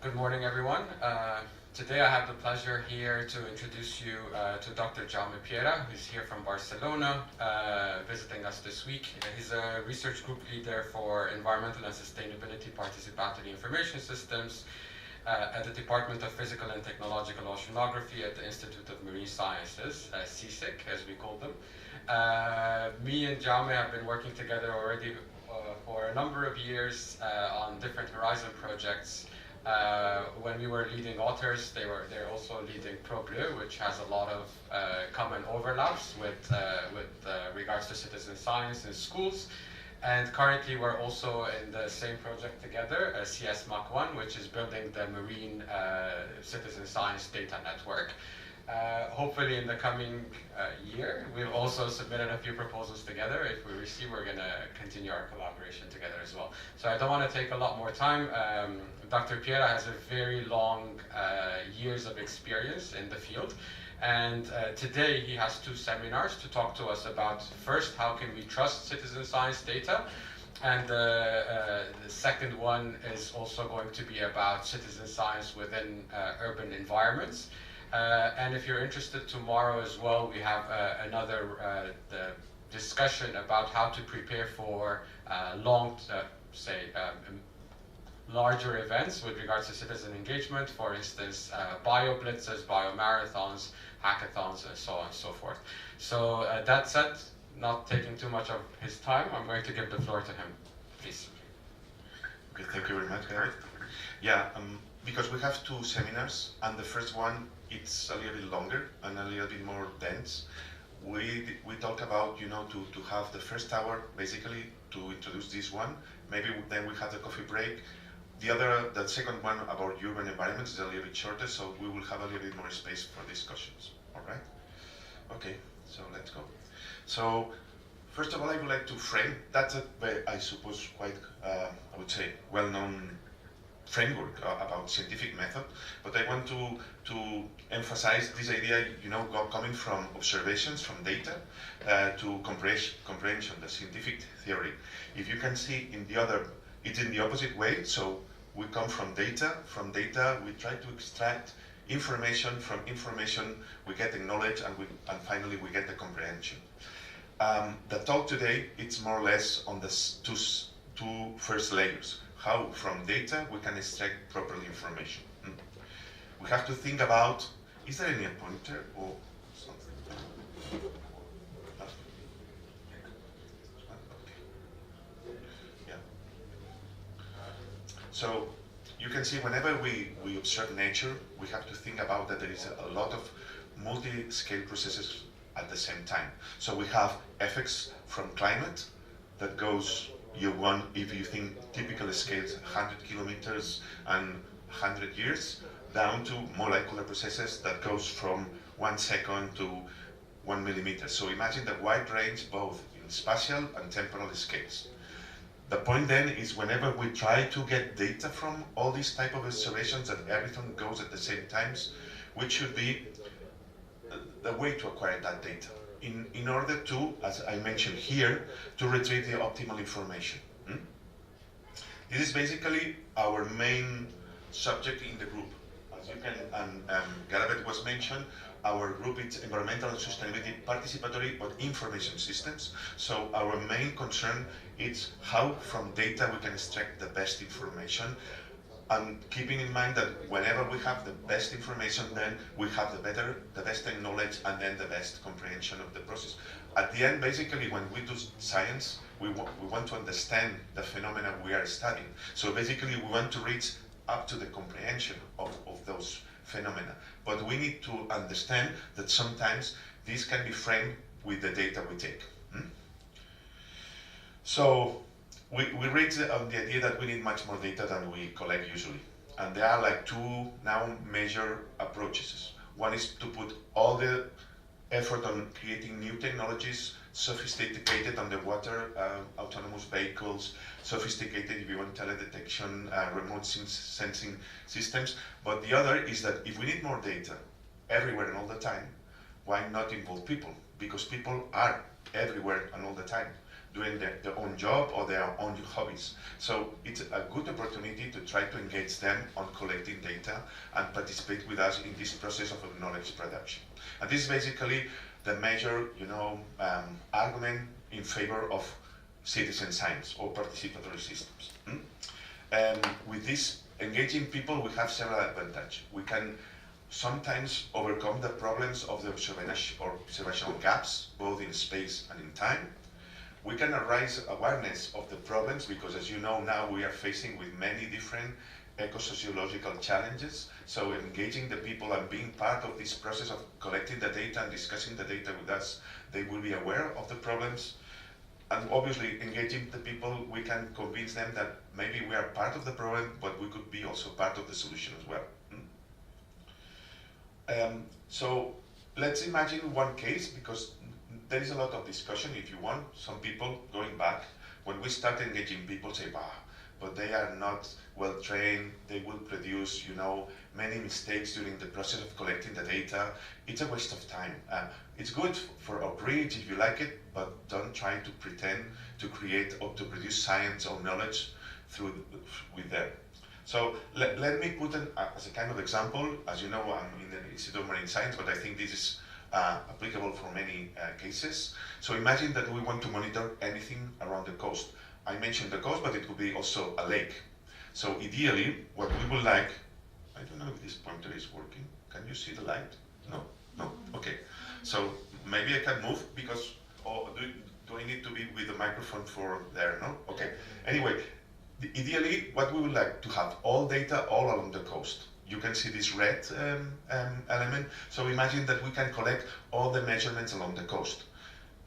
Good morning, everyone. Today I have the pleasure here to introduce you to Dr. Jaume Piera, who's here from Barcelona, visiting us this week. He's a research group leader for environmental and sustainability participatory information systems at the Department of Physical and Technological Oceanography at the Institute of Marine Sciences, CSIC, as we call them. Me and Jaume have been working together already for a number of years on different Horizon projects. When we were leading authors, they're also leading ProBleu, which has a lot of common overlaps with regards to citizen science in schools. And currently we're also in the same project together, CS-MAC1, which is building the marine citizen science data network. Hopefully in the coming year, we've also submitted a few proposals together. If we receive, we're going to continue our collaboration together as well. So I don't want to take a lot more time. Dr. Piera has a very long years of experience in the field. And today he has two seminars to talk to us about, first, how can we trust citizen science data? And the second one is also going to be about citizen science within urban environments. And if you're interested, tomorrow as well, we have another discussion about how to prepare for larger events with regards to citizen engagement, for instance, bio-blitzes, bio-marathons, hackathons, and so on and so forth. So that said, not taking too much of his time, I'm going to give the floor to him, please. Okay, thank you very much, Gareth. Yeah, because we have two seminars, and the first one, it's a little bit longer and a little bit more dense. We talk about, to have the first hour, basically, to introduce this one. Maybe then we have the coffee break. The second one about urban environments is a little bit shorter, so we will have a little bit more space for discussions. All right? Okay, so let's go. So, first of all, I would like to frame, that's I suppose, quite, I would say, well-known framework about scientific method, but I want to emphasize this idea, coming from observations, from data, to comprehension, the scientific theory. If you can see it's in the opposite way, so we come from data we try to extract information, from information we get the knowledge, and finally we get the comprehension. The talk today, it's more or less on the two first layers. How from data we can extract proper information. We have to think about, is there any pointer or something? Yeah. So you can see whenever we observe nature, we have to think about that there is a lot of multi-scale processes at the same time. So we have effects from climate that goes, if you think typical scales, 100 kilometers and 100 years, down to molecular processes that goes from 1 second to 1 millimeter. So imagine the wide range both in spatial and temporal scales. The point then is whenever we try to get data from all these type of observations and everything goes at the same times, which should be the way to acquire that data. In order to, as I mentioned here, to retrieve the optimal information. This is basically our main subject in the group. As you can, and Gareth was mentioned, our group is environmental and sustainability participatory but information systems. So our main concern is how from data we can extract the best information, and keeping in mind that whenever we have the best information, then we have the best knowledge and then the best comprehension of the process. At the end, basically, when we do science, we want to understand the phenomena we are studying. So basically, we want to reach up to the comprehension of those phenomena. But we need to understand that sometimes this can be framed with the data we take. So we reach on the idea that we need much more data than we collect usually. And there are like two now major approaches. One is to put all the effort on creating new technologies, sophisticated underwater autonomous vehicles, sophisticated, if you want, teledetection, remote sensing systems. But the other is that if we need more data everywhere and all the time, why not involve people? Because people are everywhere and all the time. doing their own job or their own hobbies. So it's a good opportunity to try to engage them on collecting data and participate with us in this process of knowledge production. And this is basically the major, argument in favor of citizen science or participatory systems. With this engaging people, we have several advantages. We can sometimes overcome the problems of the observational gaps, both in space and in time. We can raise awareness of the problems because, as you know, now we are facing with many different eco-sociological challenges. So engaging the people and being part of this process of collecting the data and discussing the data with us, they will be aware of the problems. And obviously, engaging the people, we can convince them that maybe we are part of the problem, but we could be also part of the solution as well. So let's imagine one case, because there is a lot of discussion. If you want, some people going back, when we start engaging people, say, but they are not well trained, they will produce, many mistakes during the process of collecting the data. It's a waste of time. It's good for outreach if you like it, but don't try to pretend to create or to produce science or knowledge with them. So let me put as a kind of example. As you know, I'm in the Institute of Marine Science, but I think this is applicable for many cases. So imagine that we want to monitor anything around the coast. I mentioned the coast, but it could be also a lake. So ideally, what we would like, I don't know if this pointer is working. Can you see the light? No? Okay. So maybe I can move because, do I need to be with the microphone for there? No? Okay. Anyway, ideally, what we would like to have all data all along the coast. You can see this red element. So imagine that we can collect all the measurements along the coast.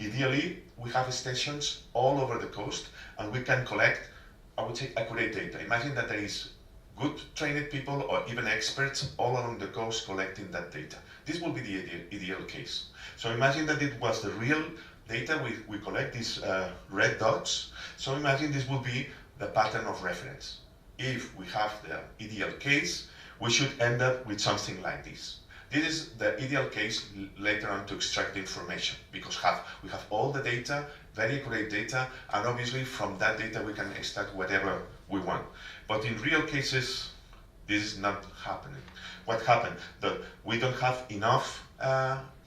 Ideally, we have stations all over the coast, and we can collect, I would say, accurate data. Imagine that there is good trained people or even experts all along the coast collecting that data. This will be the ideal case. So imagine that it was the real data we collect, these red dots. So imagine this will be the pattern of reference. If we have the ideal case, we should end up with something like this. This is the ideal case later on to extract the information, because we have all the data, very accurate data, and obviously from that data we can extract whatever we want. But in real cases, this is not happening. What happened? That we don't have enough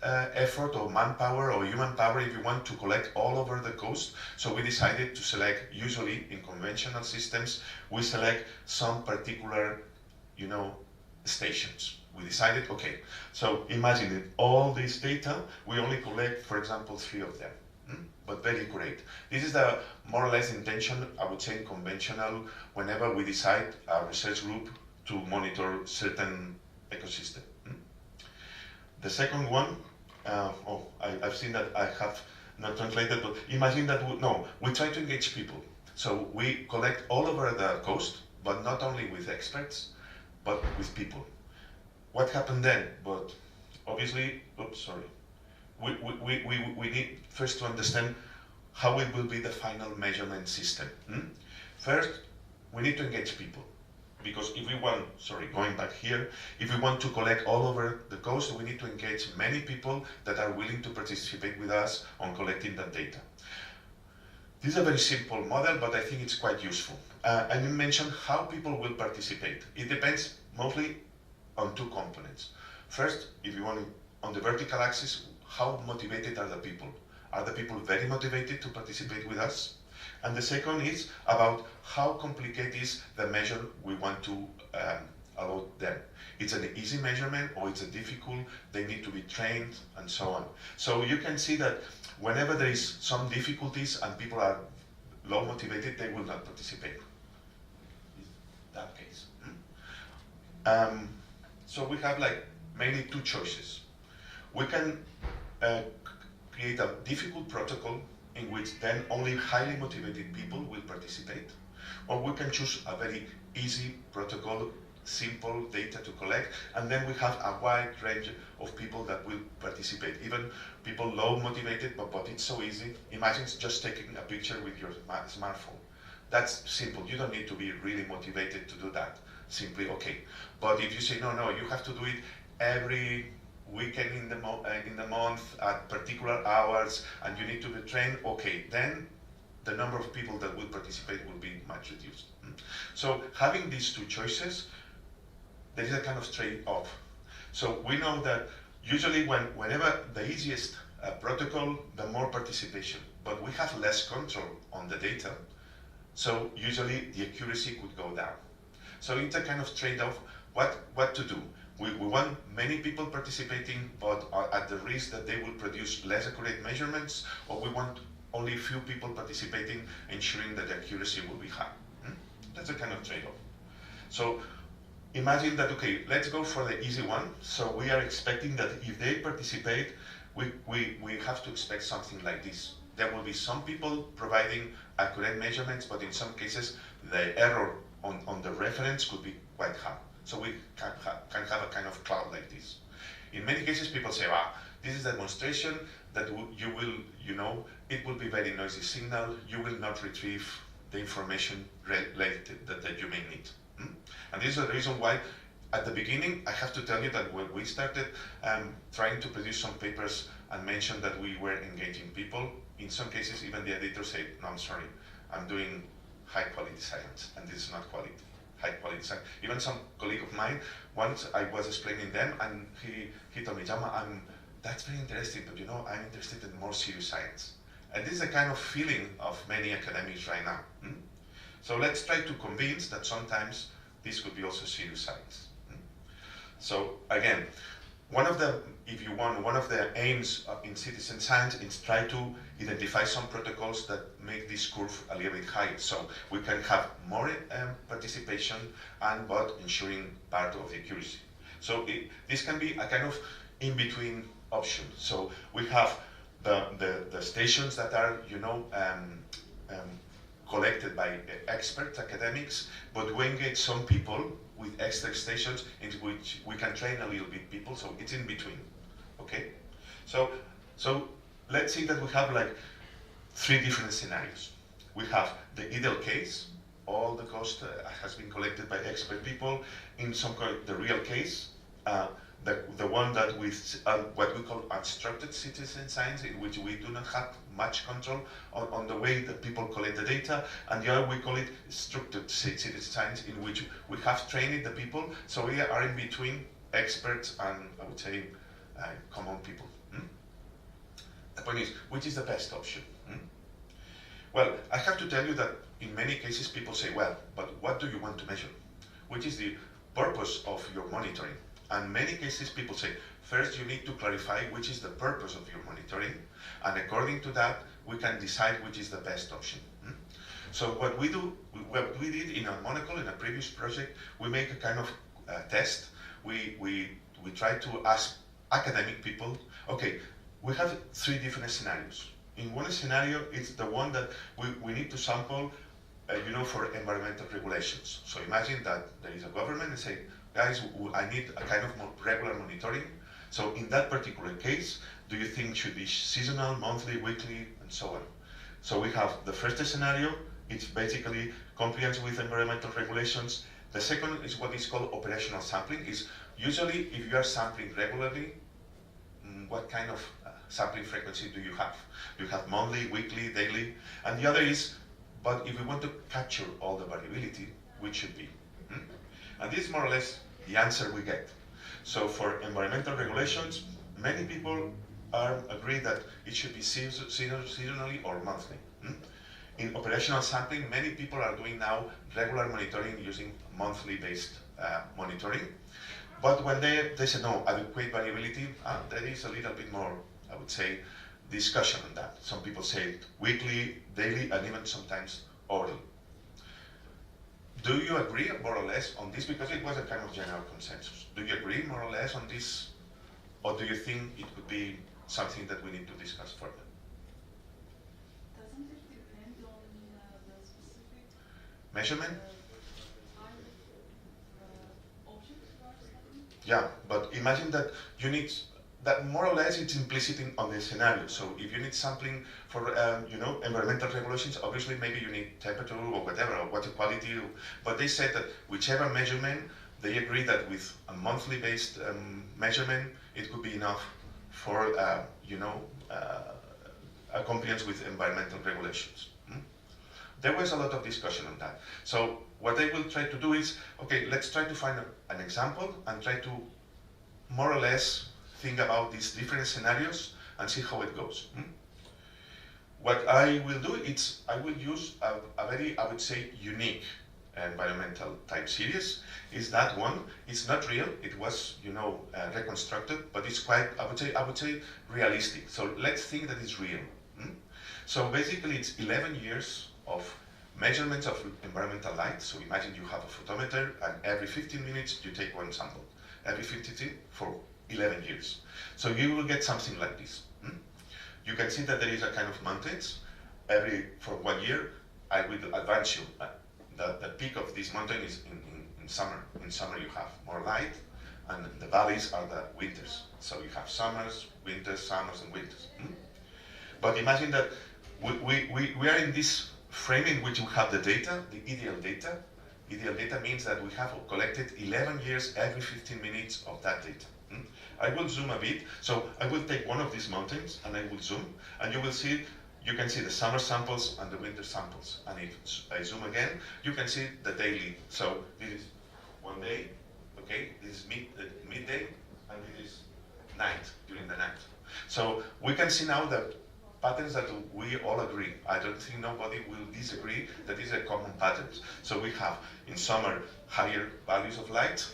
effort or manpower or human power, if you want, to collect all over the coast. So we decided to select, usually in conventional systems, we select some particular, stations. We decided, okay, so imagine that all this data, we only collect, for example, 3 of them, but very accurate. This is the more or less intention, I would say, conventional, whenever we decide a research group to monitor certain ecosystem. The second one, I've seen that I have not translated, but imagine that we try to engage people. So we collect all over the coast, but not only with experts, but with people. What happened then? But obviously, we need first to understand how it will be the final measurement system. First, we need to engage people. Because if we want, going back here, if we want to collect all over the coast, we need to engage many people that are willing to participate with us on collecting that data. This is a very simple model, but I think it's quite useful. And you mentioned how people will participate. It depends mostly on 2 components. First, if you want, on the vertical axis, how motivated are the people? Are the people very motivated to participate with us? And the second is about how complicated is the measure we want to allow them. It's an easy measurement or it's a difficult, they need to be trained and so on. So you can see that whenever there is some difficulties and people are low motivated, they will not participate. In that case. So we have mainly 2 choices. We can create a difficult protocol in which then only highly motivated people will participate, or we can choose a very easy protocol, simple data to collect, and then we have a wide range of people that will participate, even people low motivated, but it's so easy. Imagine just taking a picture with your smartphone. That's simple. You don't need to be really motivated to do that. Simply, okay. But if you say, no, you have to do it every weekend in the month at particular hours, and you need to be trained, okay, then the number of people that will participate will be much reduced. So having these two choices, there is a kind of trade-off. So we know that usually whenever the easiest protocol, the more participation, but we have less control on the data, so usually the accuracy could go down. So it's a kind of trade-off, what to do. We want many people participating, but at the risk that they will produce less accurate measurements, or we want only few people participating, ensuring that the accuracy will be high. That's a kind of trade-off. So imagine that, okay, let's go for the easy one. So we are expecting that if they participate, we have to expect something like this. There will be some people providing accurate measurements, but in some cases, the error on the reference could be quite high. So we can have a kind of cloud like this. In many cases, people say, this is a demonstration that you will, it will be very noisy signal. You will not retrieve the information related that you may need. And this is the reason why, at the beginning, I have to tell you that when we started trying to produce some papers and mention that we were engaging people, in some cases, even the editor said, no, I'm sorry, I'm doing high quality science, and this is not quality. High quality science. Even some colleague of mine, once I was explaining them, and he told me, Jaume, that's very interesting, but I'm interested in more serious science. And this is a kind of feeling of many academics right now. So let's try to convince that sometimes this could be also serious science. So again, one of the aims in citizen science is try to identify some protocols that make this curve a little bit higher, so we can have more participation but ensuring part of the accuracy. So this can be a kind of in-between option. So we have the stations that are collected by expert academics, but we engage some people with extra stations in which we can train a little bit people, so it's in between, okay? So let's see that we have like 3 different scenarios. We have the ideal case, all the cost has been collected by expert people. In some case, the real case, the one that with what we call unstructured citizen science, in which we do not have much control on the way that people collect the data, and the other we call it structured citizen science, in which we have trained the people, so we are in between experts and, I would say, common people. The point is, which is the best option? Well, I have to tell you that in many cases people say, well, but what do you want to measure? Which is the purpose of your monitoring? And many cases people say, first you need to clarify which is the purpose of your monitoring, and according to that, we can decide which is the best option. So what we did in our monocle, in a previous project, we make a kind of test. We try to ask academic people, okay, we have 3 different scenarios. In one scenario, it's the one that we need to sample, for environmental regulations. So imagine that there is a government and say, guys, I need a kind of more regular monitoring. So in that particular case, do you think should be seasonal, monthly, weekly, and so on? So we have the first scenario, it's basically compliance with environmental regulations. The second is what is called operational sampling. Is usually if you are sampling regularly, what kind of sampling frequency do you have? Do you have monthly, weekly, daily? And the other is, but if we want to capture all the variability, which should be? And this is more or less the answer we get. So for environmental regulations, many people agree that it should be seasonally or monthly. In operational sampling, many people are doing now regular monitoring using monthly based monitoring. But when they say no, adequate variability, there is a little bit more, I would say, discussion on that. Some people say weekly, daily, and even sometimes oral. Do you agree more or less on this? Because it was a kind of general consensus. Do you agree more or less on this? Or do you think it could be something that we need to discuss further? Doesn't it depend on the specific measurement? Object you are studying? Yeah, but imagine that you need that more or less it's implicit on the scenario. So if you need sampling for environmental regulations, obviously maybe you need temperature or whatever, or water quality. But they said that whichever measurement, they agree that with a monthly based measurement, it could be enough for a compliance with environmental regulations. There was a lot of discussion on that. So what I will try to do is, okay, let's try to find an example and try to more or less think about these different scenarios and see how it goes. What I will do is I will use a very, I would say, unique environmental type series. Is that one? It's not real. It was, reconstructed, but it's quite, I would say, realistic. So let's think that it's real. So basically, it's 11 years of measurements of environmental light. So imagine you have a photometer, and every 15 minutes you take one sample. Every 15 for 11 years. So you will get something like this. You can see that there is a kind of mountains. For 1 year, I will advance you. The peak of this mountain is in summer. In summer you have more light, and the valleys are the winters. So you have summers, winters, summers, and winters. But imagine that we are in this frame in which we have the data, the ideal data. Ideal data means that we have collected 11 years every 15 minutes of that data. I will zoom a bit. So I will take one of these mountains and I will zoom, and you can see the summer samples and the winter samples. And if I zoom again, you can see the daily. So this is one day, okay? This is midday, and this is night, during the night. So we can see now the patterns that we all agree. I don't think nobody will disagree that these are common patterns. So we have in summer higher values of light,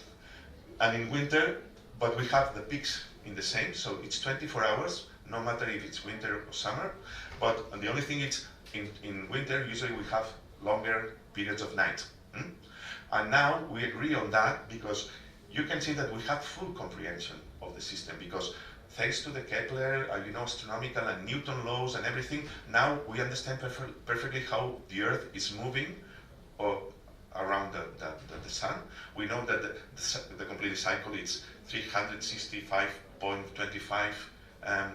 and in winter, but we have the peaks in the same, so it's 24 hours, no matter if it's winter or summer. But the only thing is, in winter, usually we have longer periods of night. And now we agree on that because you can see that we have full comprehension of the system, because thanks to the Kepler, astronomical and Newton laws and everything, now we understand perfectly how the Earth is moving around the sun. We know that the complete cycle is 365.25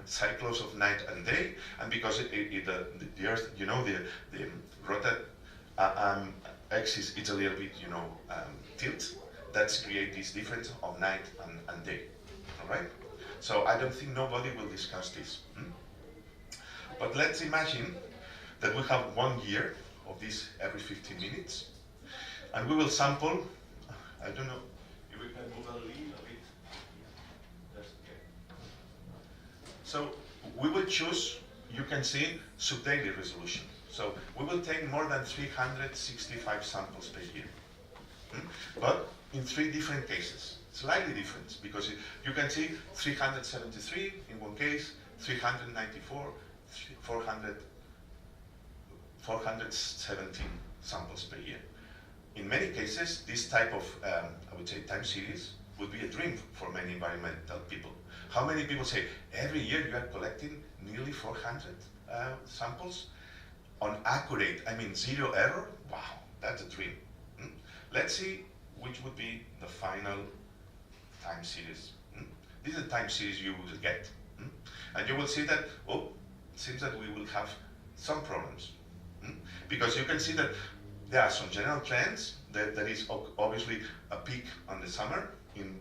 cycles of night and day, and because the Earth, the rotate axis is a little bit, tilt, that's create this difference of night and day. All right. So I don't think nobody will discuss this. But let's imagine that we have 1 year of this every 15 minutes, and we will sample, I don't know, if we can move a little bit. That's okay. So we will choose, you can see, sub-daily resolution. So we will take more than 365 samples per year. But in 3 different cases. Slightly different, because you can see 373 in one case, 394, 417 samples per year. In many cases, this type of, I would say, time series would be a dream for many environmental people. How many people say, every year you are collecting nearly 400 samples on accurate, I mean 0 error? Wow, that's a dream. Let's see which would be the final time series. This is the time series you will get. And you will see that, it seems that we will have some problems. Because you can see that there are some general trends. There is obviously a peak on the summer in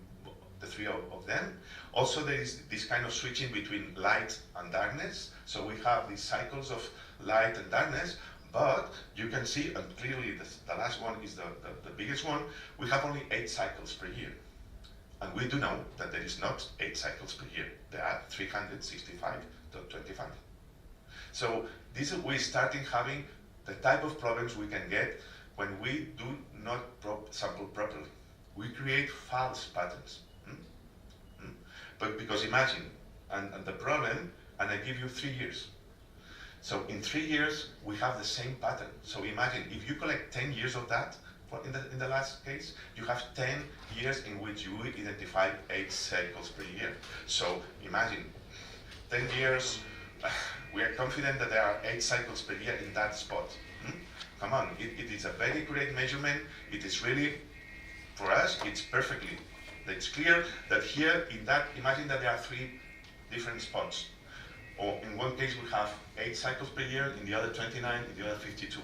the 3 of them. Also, there is this kind of switching between light and darkness. So we have these cycles of light and darkness, but you can see, and clearly the last one is the biggest one, we have only 8 cycles per year. And we do know that there is not 8 cycles per year. There are 365.25. So we're starting having the type of problems we can get when we do not sample properly. We create false patterns. But because imagine, and the problem, and I give you 3 years. So in 3 years, we have the same pattern. So imagine, if you collect 10 years of that, in the last case, you have 10 years in which you identify 8 cycles per year. So imagine, 10 years, we are confident that there are 8 cycles per year in that spot. Come on, it is a very great measurement. It is really, for us, it's perfectly. It's clear that here, in that, imagine that there are 3 different spots. Or in one case we have 8 cycles per year, in the other 29, in the other 52.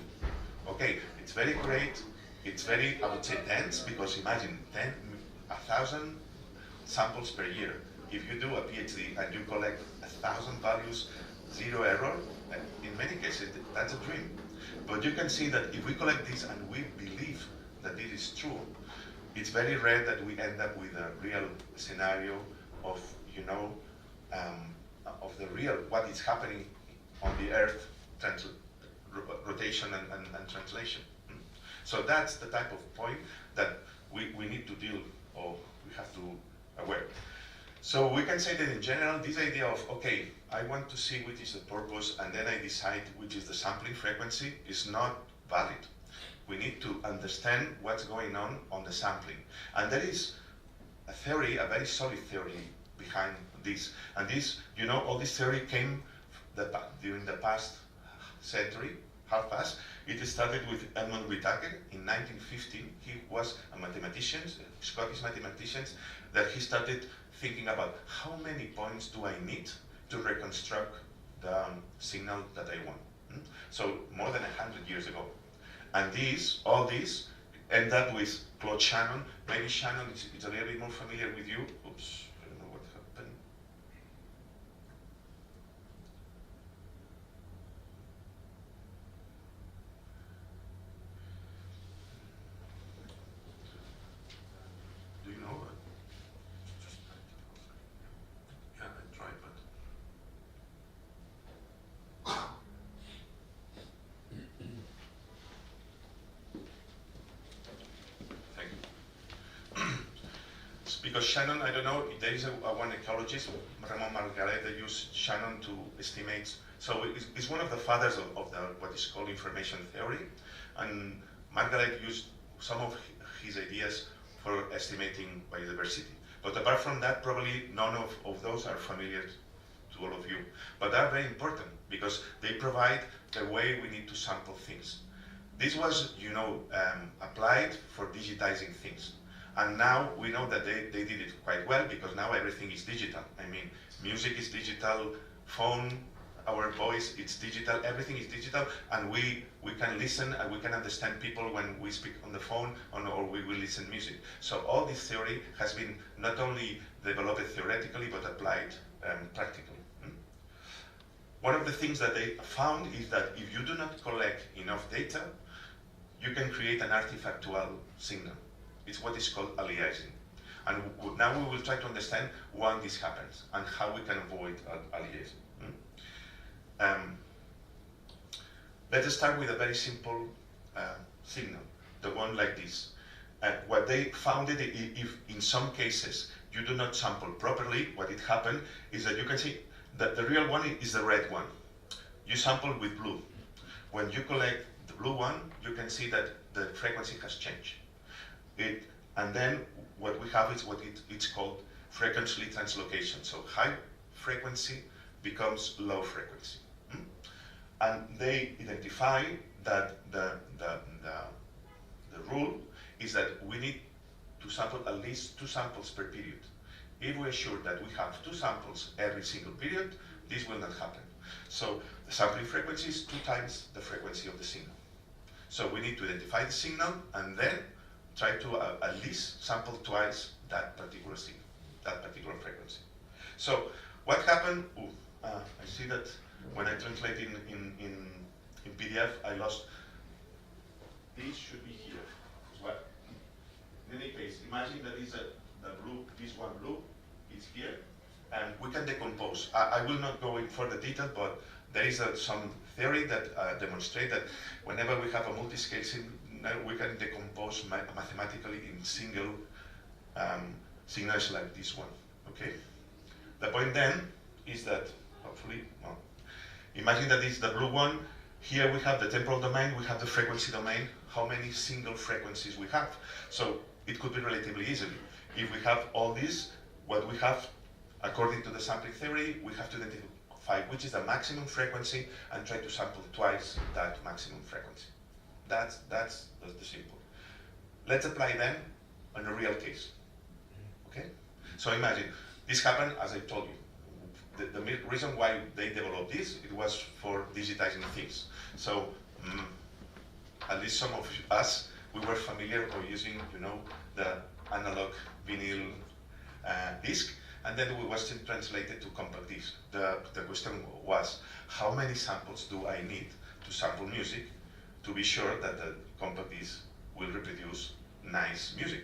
Okay, it's very great. It's very, I would say, dense, because imagine 1,000 samples per year. If you do a PhD and you collect 1,000 values, 0 error, in many cases, that's a dream. But you can see that if we collect this and we believe that this is true, it's very rare that we end up with a real scenario of, of the real, what is happening on the Earth, rotation and translation. So that's the type of point that we need to deal, or we have to aware. So we can say that in general, this idea of, okay, I want to see which is the purpose, and then I decide which is the sampling frequency, is not valid. We need to understand what's going on the sampling. And there is a theory, a very solid theory behind this. And this, all this theory came during the past century, half past. It started with Edmund Whittaker in 1915. He was a mathematician, a Scottish mathematician, that he started thinking about how many points do I need to reconstruct the signal that I want. So more than 100 years ago. And all these end up with Claude Shannon. Maybe Shannon is a little bit more familiar with you. Oops, I don't know what happened. Do you know? Yeah, I tried, but. Thank you. Because Shannon, I don't know, there is one ecologist, Ramon Margaret, that used Shannon to estimate. So it's one of the fathers of what is called information theory. And Margaret used some of his ideas for estimating biodiversity. But apart from that, probably none of those are familiar to all of you. But they're very important because they provide the way we need to sample things. This was, applied for digitizing things. And now we know that they did it quite well because now everything is digital. I mean, music is digital, phone, our voice, it's digital, everything is digital, and we can listen and we can understand people when we speak on the phone or we will listen music. So all this theory has been not only developed theoretically but applied practically. One of the things that they found is that if you do not collect enough data, you can create an artifactual signal. It's what is called aliasing. And now we will try to understand why this happens and how we can avoid aliasing. Let us start with a very simple signal, the one like this. What they found is if in some cases you do not sample properly, what it happened is that you can see that the real one is the red one. You sample with blue. When you collect the blue one, you can see that the frequency has changed. And then what we have is what it's called frequency translocation. So high frequency becomes low frequency. And they identify that the rule is that we need to sample at least 2 samples per period. If we assure that we have 2 samples every single period, this will not happen. So the sampling frequency is 2 times the frequency of the signal. So we need to identify the signal and then try to at least sample twice that particular signal, that particular frequency. So what happened? I see that when I translate in PDF, I lost. This should be here as well. In any case, imagine that is the blue, this one blue, it's here, and we can decompose. I will not go in further detail, but there is some theory that demonstrates that whenever we have a multi-scale signal, we can decompose mathematically in single signals like this one. Okay. The point then is that hopefully, well, imagine that this is the blue one. Here we have the temporal domain, we have the frequency domain. How many single frequencies we have? So it could be relatively easily. If we have all these, what we have, according to the sampling theory, we have to identify which is the maximum frequency and try to sample twice that maximum frequency. That's the simple. Let's apply them on a real case. Okay? So imagine, this happened as I told you. The reason why they developed this, it was for digitizing things. So at least some of us, we were familiar or using, the analog vinyl disc, and then it was translated to compact disc. The question was, how many samples do I need to sample music to be sure that the compact disc will reproduce nice music.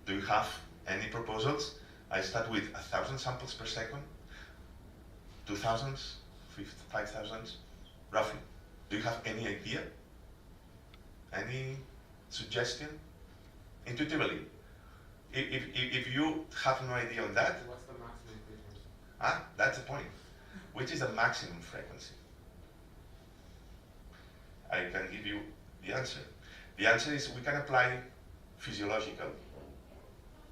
Do you have any proposals? I start with 1,000 samples per second, 2,000, 5,000, roughly. Do you have any idea? Any suggestion? Intuitively. If you have no idea on that, What's the maximum frequency? That's the point. Which is the maximum frequency? I can give you the answer. The answer is we can apply physiological.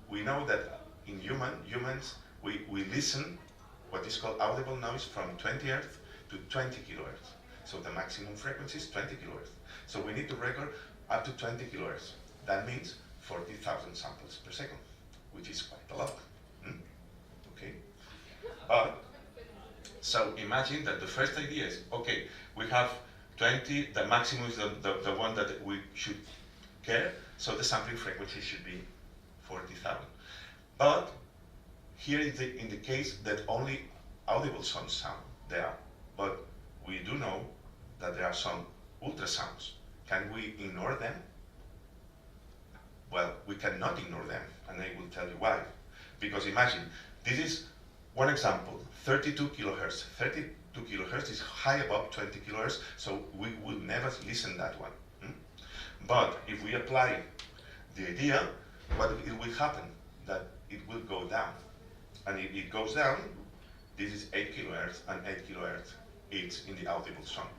We know that in humans, we listen what is called audible noise from 20 Hz to 20 kilohertz. So the maximum frequency is 20 kilohertz. So we need to record up to 20 kilohertz. That means 40,000 samples per second, which is quite a lot. Okay? So imagine that the first idea is, okay, we have 20, the maximum is the one that we should care, so the sampling frequency should be 40,000. But here is in the case that only audible sounds sound there, but we do know that there are some ultrasounds. Can we ignore them? Well, we cannot ignore them, and I will tell you why. Because imagine, this is one example, 32 kilohertz. 32 kilohertz is high above 20 kilohertz, so we will never listen that one. But if we apply the idea, what it will happen? That it will go down. And if it goes down, this is 8 kilohertz, and 8 kilohertz is in the audible sound.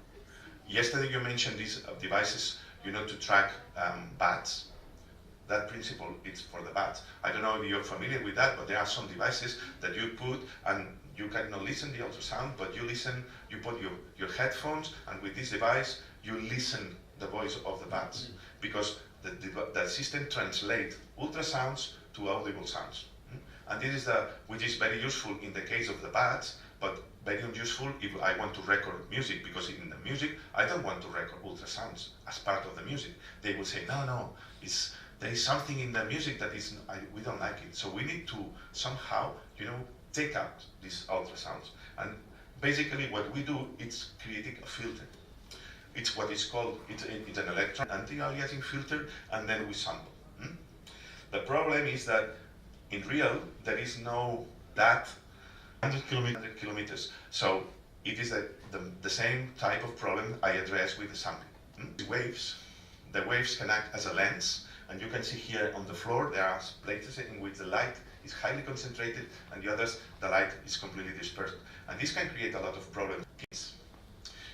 Yesterday you mentioned these devices, to track bats. That principle is for the bats. I don't know if you're familiar with that, but there are some devices that you put and you cannot listen the ultrasound, but you put your headphones, and with this device, you listen the voice of the bats. Because the system translates ultrasounds to audible sounds. And this is which is very useful in the case of the bats, but very unuseful if I want to record music, because in the music, I don't want to record ultrasounds as part of the music. They will say, no, there is something in the music that we don't like it. So we need to somehow, take out these ultrasounds. And basically what we do is creating a filter. It's what is called, it's an electron anti-aliasing filter, and then we sample. The problem is that in real, there is no that 100 kilometers. So it is the same type of problem I address with the sampling. The waves can act as a lens, and you can see here on the floor there are places in which the light is highly concentrated, and the others the light is completely dispersed. And this can create a lot of problems.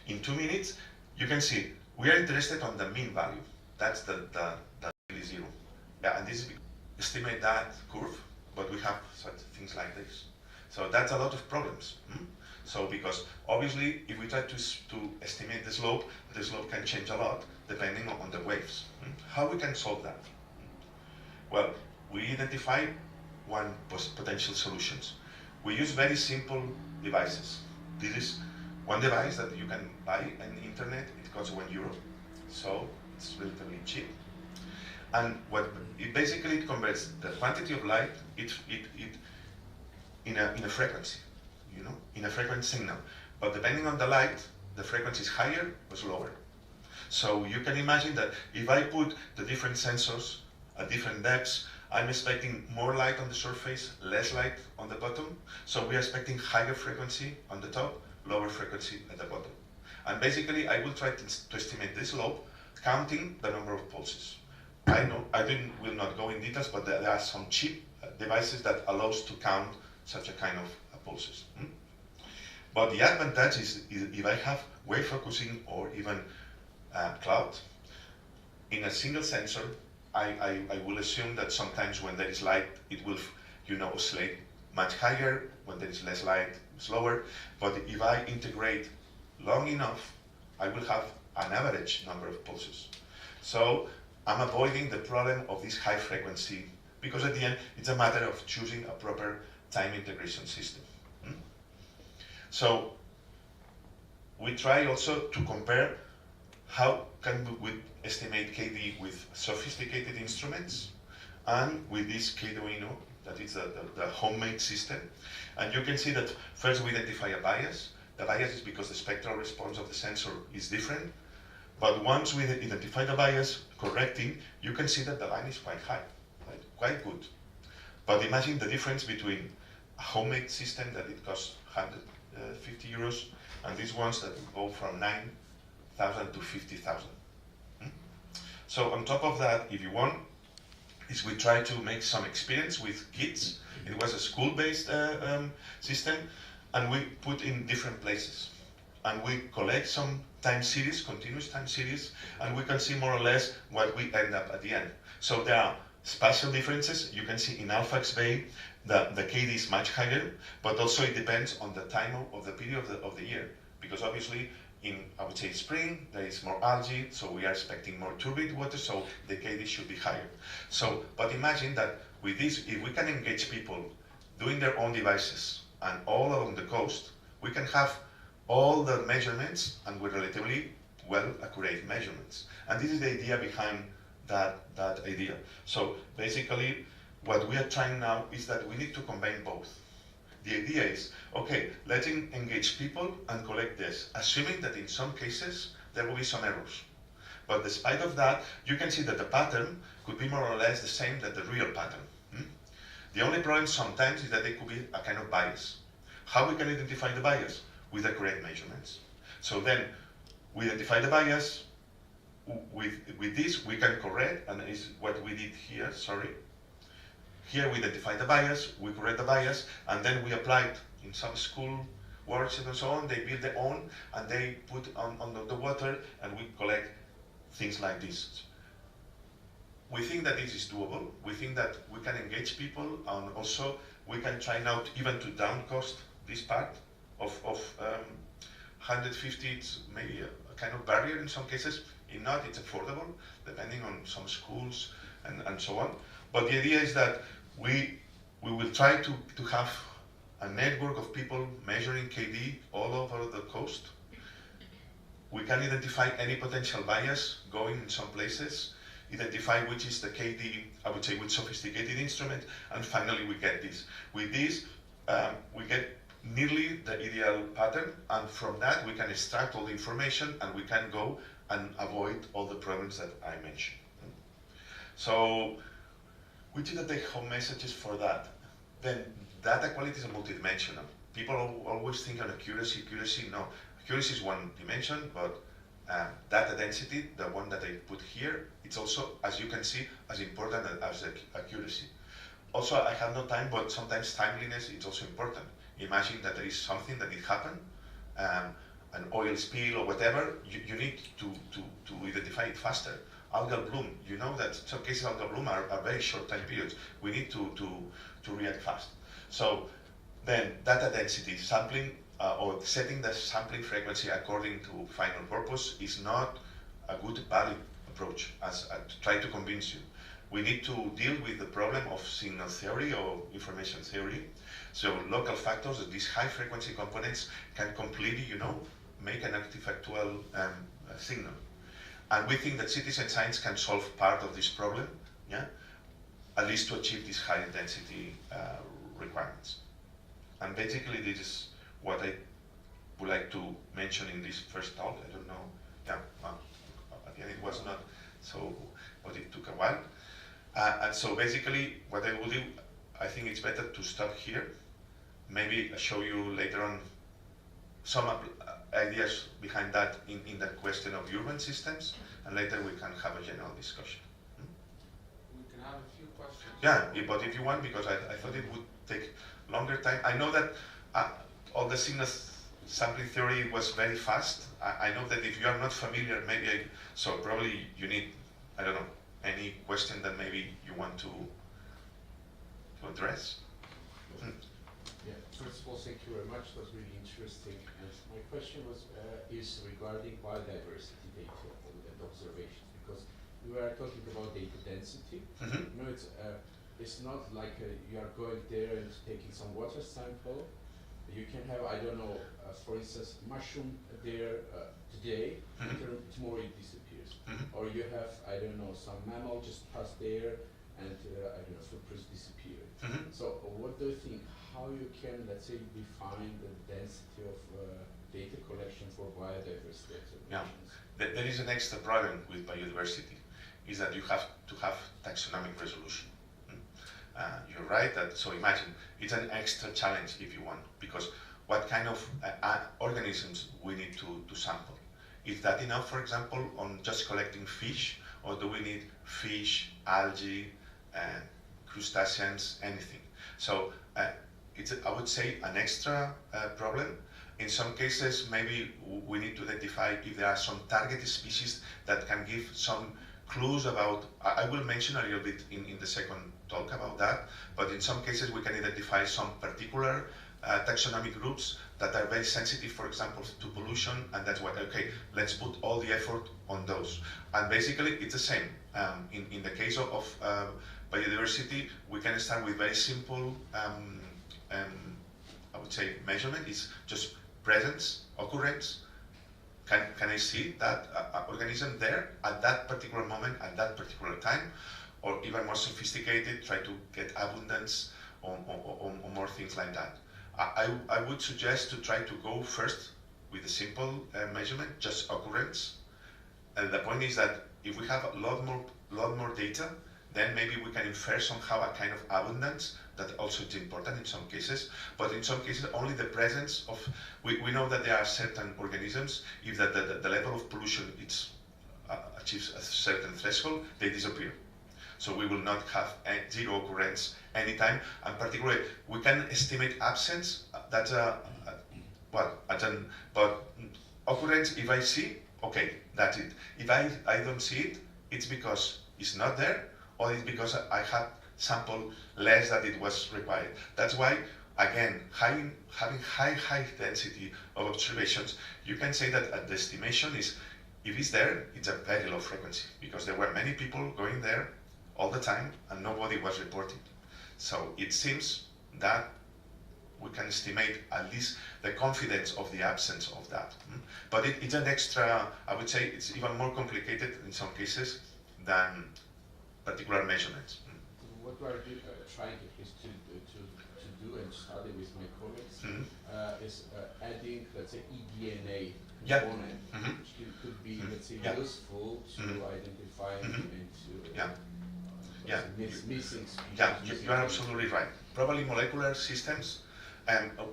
In 2 minutes, you can see we are interested on the mean value. That's the really zero. Yeah, and this is estimate that curve, but we have such things like this. So that's a lot of problems. So because obviously if we try to estimate the slope can change a lot depending on the waves. How we can solve that? Well, we identify one potential solutions. We use very simple devices. This is one device that you can buy on the internet. It costs €1, so it's relatively cheap. And it basically converts the quantity of light in a frequency, in a frequency signal. But depending on the light, the frequency is higher or slower. So you can imagine that if I put the different sensors at different depths, I'm expecting more light on the surface, less light on the bottom. So we are expecting higher frequency on the top, lower frequency at the bottom. And basically, I will try to estimate this slope, counting the number of pulses. I will not go in details, but there are some cheap devices that allows to count such a kind of pulses. But the advantage is if I have wave focusing or even cloud, in a single sensor, I will assume that sometimes when there is light, it will oscillate much higher. When there is less light, it's lower. But if I integrate long enough, I will have an average number of pulses. So I'm avoiding the problem of this high frequency, because at the end, it's a matter of choosing a proper time integration system. So we try also to compare how can we estimate KD with sophisticated instruments and with this Arduino, that is the homemade system. And you can see that first we identify a bias. The bias is because the spectral response of the sensor is different. But once we identify the bias, correcting, you can see that the line is quite high, right? Quite good. But imagine the difference between a homemade system that it costs 150 euros and these ones that go from 9,000 to 50,000. So on top of that, if you want, is we try to make some experience with kids. It was a school-based system, and we put in different places. And we collect some time series, continuous time series, and we can see more or less what we end up at the end. So there are spatial differences. You can see in Alphax Bay, the KD is much higher, but also it depends on the time of the period of the year. Because obviously, in, I would say, spring, there is more algae, so we are expecting more turbid water, so the KD should be higher. So, but imagine that with this, if we can engage people doing their own devices and all along the coast, we can have all the measurements and with relatively well accurate measurements. And this is the idea behind that idea. So basically, what we are trying now is that we need to combine both. The idea is, okay, let's engage people and collect this, assuming that in some cases there will be some errors. But despite of that, you can see that the pattern could be more or less the same as the real pattern. The only problem sometimes is that there could be a kind of bias. How we can identify the bias? With the correct measurements. So then we identify the bias. With this, we can correct, and is what we did here, sorry. Here we identify the bias, we correct the bias, and then we apply it in some school workshops and so on. They build their own, and they put on the water, and we collect things like this. We think that this is doable. We think that we can engage people, and also we can try now even to down cost this part of 150. It's maybe a kind of barrier in some cases. If not, it's affordable, depending on some schools and so on. But the idea is that we will try to have a network of people measuring KD all over the coast. We can identify any potential bias going in some places, identify which is the KD, I would say, with sophisticated instrument, and finally we get this. With this, we get nearly the ideal pattern, and from that we can extract all the information and we can go and avoid all the problems that I mentioned. So, which are the take-home messages for that? Then data quality is multidimensional. People always think on accuracy. No, accuracy is one dimension, but data density, the one that I put here, it's also, as you can see, as important as accuracy. Also, I have no time, but sometimes timeliness is also important. Imagine that there is something that did happen, an oil spill or whatever, you need to identify it faster. Algal bloom, you know that in some cases algal bloom are very short time periods. We need to react fast. So then data density, sampling or setting the sampling frequency according to final purpose is not a good valid approach as to try to convince you. We need to deal with the problem of signal theory or information theory. So local factors, these high frequency components can completely, make an artifactual signal. And we think that citizen science can solve part of this problem, at least to achieve these high density requirements. And basically this is what I would like to mention in this first talk. I don't know, at the end it was not so, but it took a while. And so basically what I will do, I think it's better to stop here. Maybe show you later on some ideas behind that in the question of urban systems, and later we can have a general discussion. We can have a few questions. Yeah, but if you want, because I thought it would take longer time. I know that all the signal sampling theory was very fast. I know that if you are not familiar, so probably you need, I don't know, any question that maybe you want to address. Yeah, first of all, thank you very much. It was really interesting. And my question is regarding biodiversity data and observations, because we were talking about data density. It's not like you are going there and taking some water sample. You can have, I don't know, for instance, mushroom there today, tomorrow it disappears. Or you have, I don't know, some mammal just passed there, and I don't know, footprints disappear. Mhm. So what do you think, how you can, let's say, define the density of data collection for biodiversity Yeah. observations? There is an extra problem with biodiversity, is that you have to have taxonomic resolution. You're right that, so imagine, it's an extra challenge if you want, because what kind of organisms we need to sample? Is that enough, for example, on just collecting fish, or do we need fish, algae, crustaceans, anything? So it's, I would say, an extra problem. In some cases, maybe we need to identify if there are some target species that can give some clues about, I will mention a little bit in the second talk about that, but in some cases we can identify some particular taxonomic groups that are very sensitive, for example, to pollution, and that's why, okay, let's put all the effort on those. And basically it's the same. In the case of biodiversity, we can start with very simple, I would say, measurement. It's just presence, occurrence. Can I see that organism there at that particular moment, at that particular time? Or even more sophisticated, try to get abundance or more things like that. I would suggest to try to go first with a simple measurement, just occurrence. And the point is that if we have a lot more data, then maybe we can infer somehow a kind of abundance that also is important in some cases. But in some cases, only the presence of, we know that there are certain organisms, if the level of pollution achieves a certain threshold, they disappear. So we will not have zero occurrence anytime, and particularly we can estimate absence. That's but occurrence, if I see, okay, that's it. If I don't see it, it's because it's not there, or it's because I had sampled less than it was required. That's why, again, having high density of observations, you can say that the estimation is, if it's there, it's a very low frequency, because there were many people going there all the time and nobody was reporting. So it seems that we can estimate at least the confidence of the absence of that. But it's an extra, I would say it's even more complicated in some cases than particular measurements. What we are trying at least to do and study with my colleagues is adding, let's say, eDNA component, which could be, let's say, useful to identify and to missing species. Yeah, you are absolutely right. Probably molecular systems.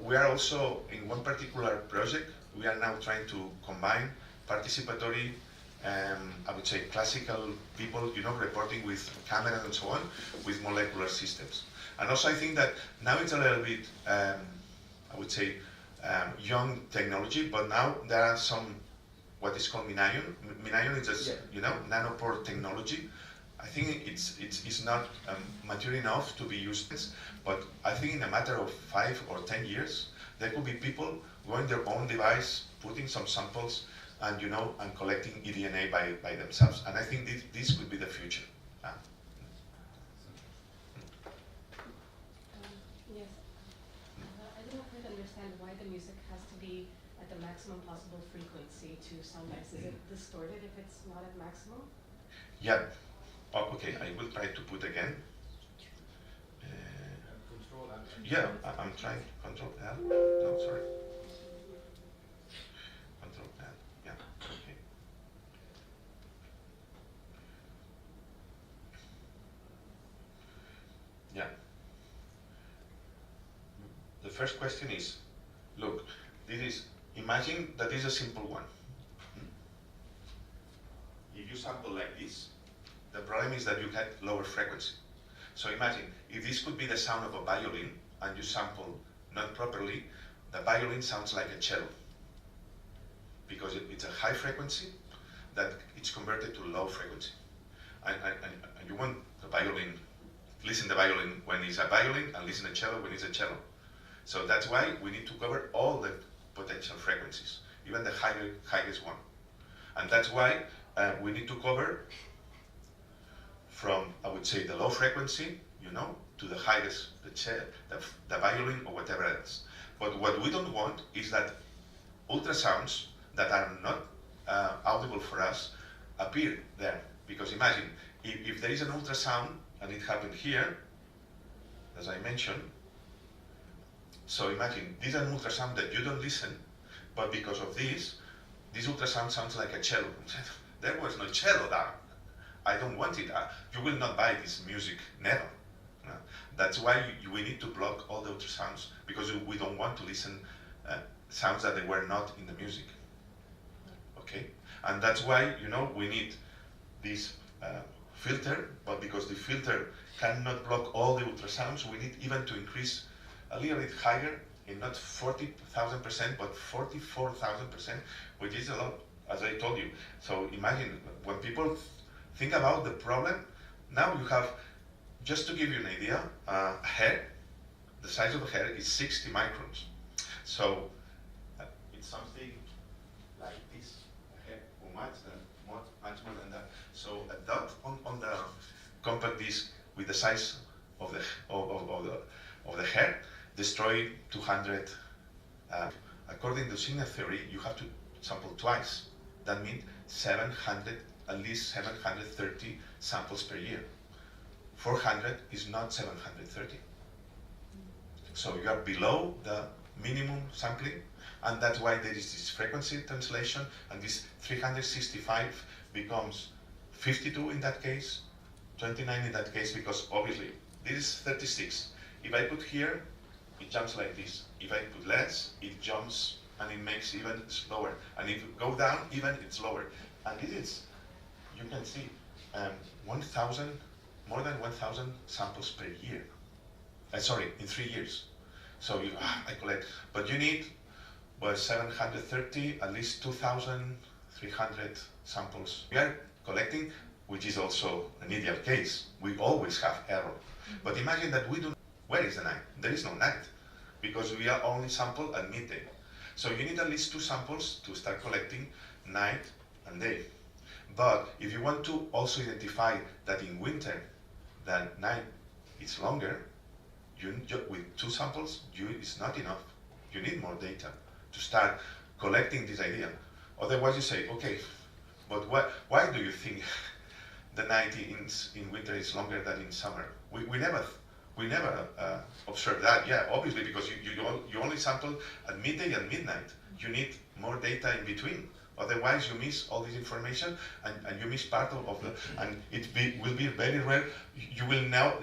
We are also, in one particular project, we are now trying to combine participatory, I would say classical people, reporting with cameras and so on, with molecular systems. And also I think that now it's a little bit, I would say, young technology, but now there are some, what is called MinION. MinION is just, nanopore technology. I think it's not mature enough to be used, but I think in a matter of 5 or 10 years, there could be people going their own device, putting some samples, and and collecting eDNA by themselves. And I think this could be the future. Yes. I don't quite understand why the music has to be at the maximum possible frequency to sound nice. Is it distorted if it's not at maximum? Yeah. Oh, okay, I will try to put again. Control L. Yeah, I'm trying. Control L. No, sorry. Control L. Yeah. Okay. Yeah. The first question is, look, imagine that is a simple one. If you sample like this, the problem is that you get lower frequency. So imagine, if this could be the sound of a violin, and you sample not properly, the violin sounds like a cello. Because it's a high frequency that it's converted to low frequency. And you want the violin, listen to the violin when it's a violin, and listen to cello when it's a cello. So that's why we need to cover all the potential frequencies, even the highest one. And that's why we need to cover from, I would say, the low frequency, to the highest, the violin or whatever else. But what we don't want is that ultrasounds that are not audible for us appear there. Because imagine, if there is an ultrasound and it happened here, as I mentioned. So imagine, these are ultrasound that you don't listen, but because of this ultrasound sounds like a cello. There was no cello there. I don't want it. You will not buy this music, never. That's why we need to block all the ultrasounds, because we don't want to listen sounds that they were not in the music. Okay, and that's why we need this filter, but because the filter cannot block all the ultrasounds, we need even to increase a little bit higher, in not 40,000%, but 44,000%, which is a lot, as I told you. So imagine when people think about the problem, now you have, just to give you an idea, a hair, the size of a hair is 60 microns. So it's something like this, a hair, or much more than that. So a dot on the compact disc with the size of the hair destroy 200. According to signal theory, you have to sample twice. That means 700, at least 730 samples per year. 400 is not 730. So you are below the minimum sampling, and that's why there is this frequency translation, and this 365 becomes 52 in that case, 29 in that case, because obviously this is 36. If I put here, it jumps like this. If I put less, it jumps and it makes even slower. And if you go down, even it's lower. And this is, you can see, 1,000, more than 1,000 samples per year. Sorry, in 3 years. So I collect, but you need 730, at least 2,300 samples. We are collecting, which is also an ideal case. We always have error. But imagine that we do. Where is the night? There is no night, because we are only sample at midday. So you need at least 2 samples to start collecting night and day. But if you want to also identify that in winter, that night is longer, with 2 samples, it's not enough. You need more data to start collecting this idea. Otherwise you say, okay, but why do you think the night in winter is longer than in summer? We never observe that. Yeah, obviously, because you only sample at midday and midnight. You need more data in between. Otherwise, you miss all this information, and you miss part of the. And will be very rare. You will now.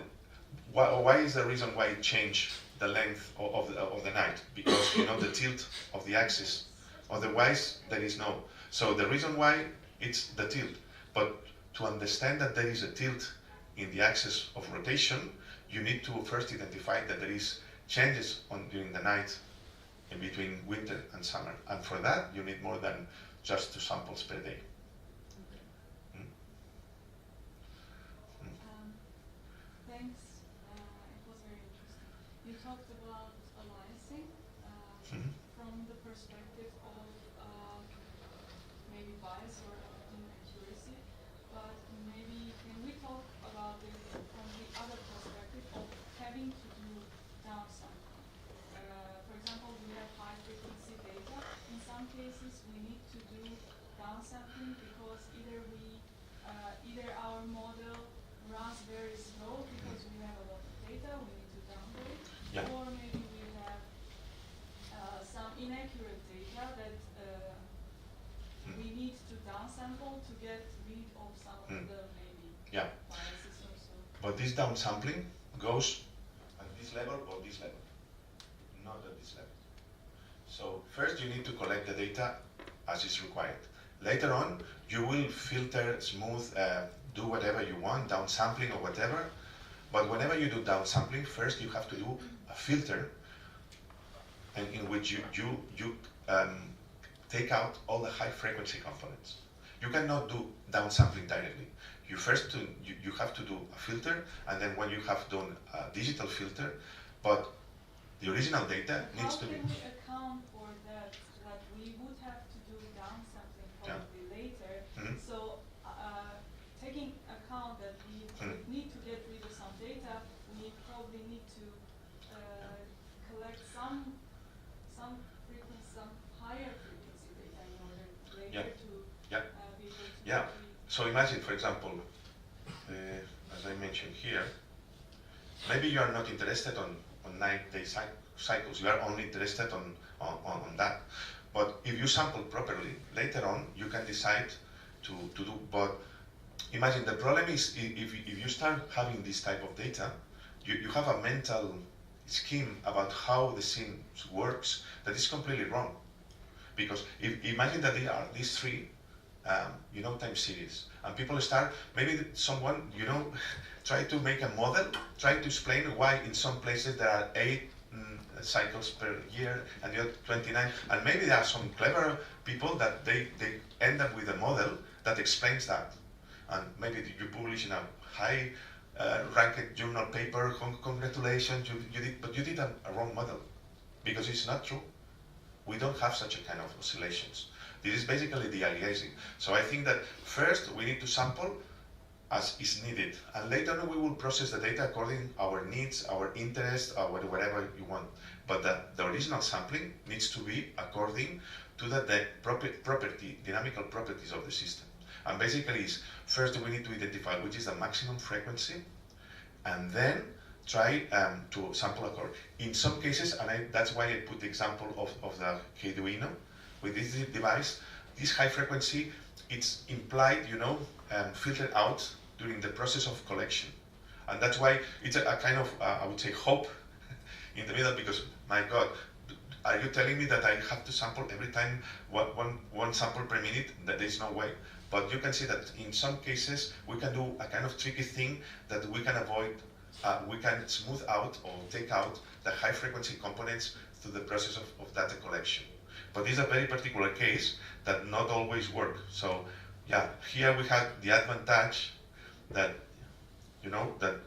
Why is the reason why it changed the length of the night? Because the tilt of the axis. Otherwise, there is no. So the reason why it's the tilt. But to understand that there is a tilt in the axis of rotation, you need to first identify that there is changes during the night in between winter and summer. And for that, you need more than just 2 samples per day. Thanks. It was very interesting. You talked about alliancing from the perspective of maybe bias or inaccuracy, but maybe can we talk about it from the other perspective of having to do downsampling? For example, we have high frequency data. In some cases, we need to do downsampling because either our model runs very slow because we have a lot of data, we need to downgrade, or maybe we have some inaccurate data that we need to downsample to get rid of some of the maybe biases or so. But this downsampling goes at this level or this level, not at this level. So first you need to collect the data as is required. Later on, you will filter, smooth, do whatever you want, downsampling or whatever. But whenever you do downsampling, first you have to do a filter, and in which you take out all the high frequency components. You cannot do downsampling directly. You first you have to do a filter, and then when you have done a digital filter, but the original data needs to be. How can we account for that we would have to do downsampling probably later? So taking account that we need to get rid of some data, we probably need to collect some frequency, some higher frequency data in order later to be able to. So imagine, for example, as as I mentioned here, maybe you are not interested on 9-day cycles, you are only interested on that. But if you sample properly, later on you can decide to do, but imagine the problem is if you start having this type of data, you have a mental scheme about how the scene works that is completely wrong. Because imagine that they are these three, time series, and people start, maybe someone, try to make a model, try to explain why in some places there are 8 cycles per year and the other 29, and maybe there are some clever people that they end up with a model that explains that, and maybe you publish in a high ranked journal paper, congratulations, but you did a wrong model, because it's not true. We don't have such a kind of oscillations. This is basically the aliasing. So I think that first we need to sample as is needed, and later on we will process the data according to our needs, our interests, or whatever you want. But the original sampling needs to be according to the dynamical properties of the system. And basically is, first we need to identify which is the maximum frequency, and then try to sample accordingly. In some cases, and that's why I put the example of the Arduino, with this device, this high frequency, it's implied, filtered out during the process of collection. And that's why it's a kind of, I would say, hope in the middle, because, my God, are you telling me that I have to sample every time one sample per minute? That there's no way. But you can see that in some cases, we can do a kind of tricky thing that we can avoid, we can smooth out or take out the high frequency components through the process of data collection. But this is a very particular case that not always work. So yeah, here we have the advantage that, that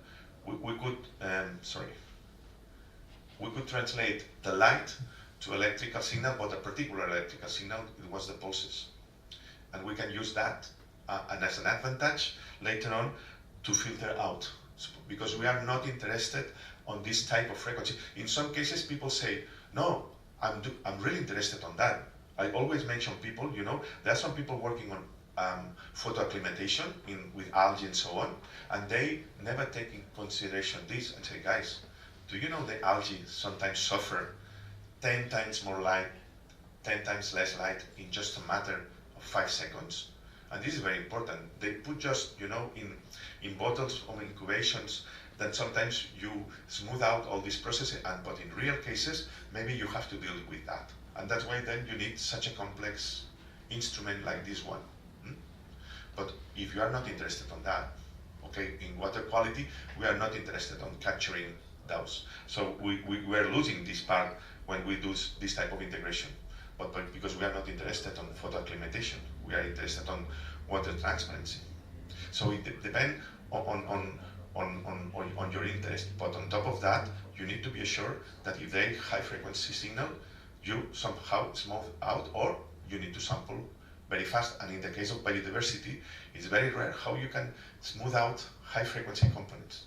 we could, we could translate the light to electrical signal, but a particular electrical signal, it was the pulses. And we can use that and as an advantage later on to filter out, because we are not interested on this type of frequency. In some cases, people say, no, I'm really interested on that. I always mention people, there are some people working on photo acclimatation with algae and so on, and they never take in consideration this and say, guys, do you know the algae sometimes suffer 10 times more light, 10 times less light in just a matter of 5 seconds? And this is very important. They put just, in bottles of incubations, then sometimes you smooth out all this process, but in real cases, maybe you have to deal with that. And that's why then you need such a complex instrument like this one. But if you are not interested on that, okay, in water quality, we are not interested on capturing those. So we're losing this part when we do this type of integration. But because we are not interested on photo acclimatation, we are interested on water transparency. So it depends on your interest, but on top of that, you need to be assured that if they high frequency signal, you somehow smooth out, or you need to sample very fast. And in the case of biodiversity, it's very rare how you can smooth out high frequency components.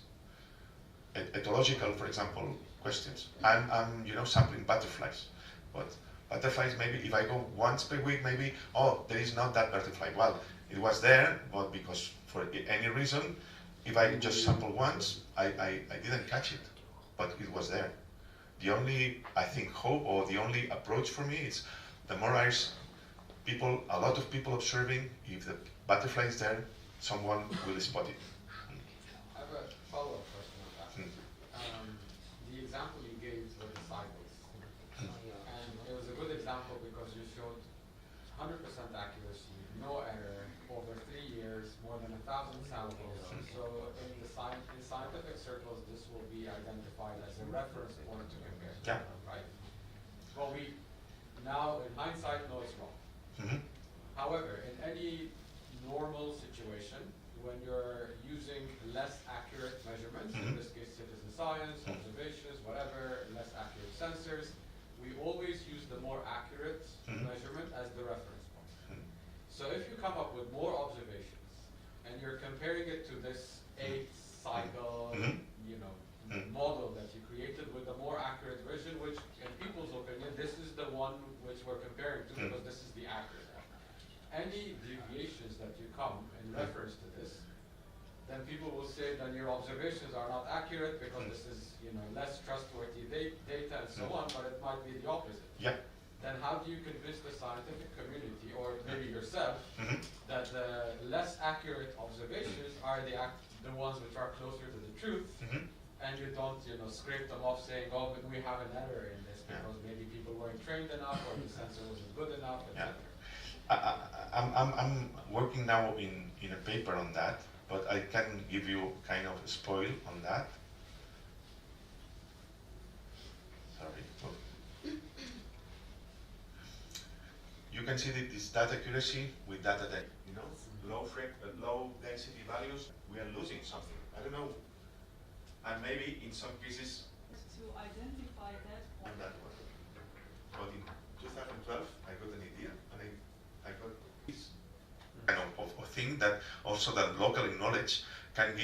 Ethological, for example, questions. I'm sampling butterflies, but butterflies, maybe if I go once per week, maybe, oh, there is not that butterfly. Well, it was there, but because for any reason, if I just sample once, I didn't catch it, but it was there. The only, I think, hope or the only approach for me is the more eyes, a lot of people observing, if the butterfly is there, someone will spot it. I have a follow-up question on that. The example you gave were the cycles. And it was a good example because you showed 100% accuracy, no error, over 3 years, more than 1,000 samples. So in scientific circles, this will be identified as a reference point to compare. Yeah. Right? Well, we now, in hindsight, know it's wrong. However, in any normal situation, when you're using less accurate measurements, in this case citizen science, observations, whatever, less accurate sensors, we always use the more accurate measurement as the reference point. So if you come up with more observations, and you're comparing it to this 8-cycle, model that you created with a more accurate version, which in people's opinion, this is the one which we're comparing to because this is the accurate one. Any deviations that you come in reference to this, then people will say that your observations are not accurate because this is, you know, less trustworthy data and so on, but it might be the opposite. Yeah. Then how do you convince the scientific community, or maybe yourself, that the less accurate observations are the ones which are closer to the truth, and you don't, you know, scrape them off saying, oh, but we have an error in this because maybe people weren't trained enough or the sensor wasn't good enough, etc. I'm working now in a paper on that, but I can give you kind of a spoil on that. Sorry. Oh. You can see that this data accuracy with data that, you know, low density values, we are losing something. I don't know. And maybe in some cases To identify that on point. that one. But in 2012, I got an idea, and I got this kind of thing that also that local knowledge can give